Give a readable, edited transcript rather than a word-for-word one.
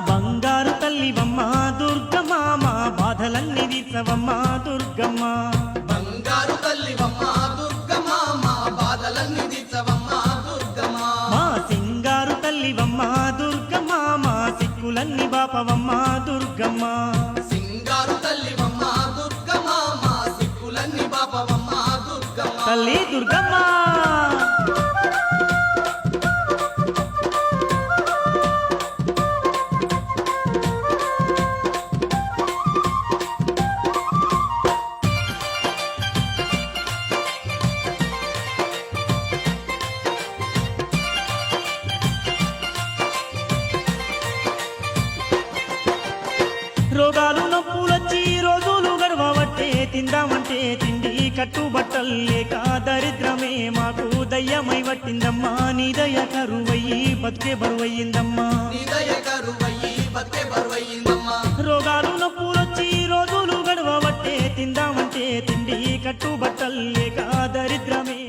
బంగారు తల్లివమ్మ దుర్గమ్మ మా బాధలన్నీ తీర్చవమ్మ దుర్గమ్మ. బంగారు తల్లివమ్మ దుర్గమ్మ మా బాధలన్నీ తీర్చవమ్మ దుర్గమ్మ. మా సింగారు తల్లివమ్మ దుర్గమ్మ మా సిక్కులన్నీ బాపవమ్మ దుర్గమ్మ. సింగారు తల్లివమ్మ దుర్గమ్మ మా సిక్కులన్నీ బాపవమ్మ దుర్గమ్మ. తల్లి దుర్గమ్మ రోగాలు నొప్పులొచ్చి రోజులు గడవబట్టే తిందామంటే తిండి కట్టుబట్టలు లేక దరిద్రమే మాకు దయ్యమై పట్టిందమ్మా. నీ దయ కరువయ్యి బతికే బరువయ్యిందమ్మా. నీ దయ కరువయ్యి బతికే బరువయ్యిందమ్మా. రోగాలు నొప్పులొచ్చి రోజులు గడవబట్టే తిందామంటే తిండి కట్టుబట్టలు లేక దరిద్రమే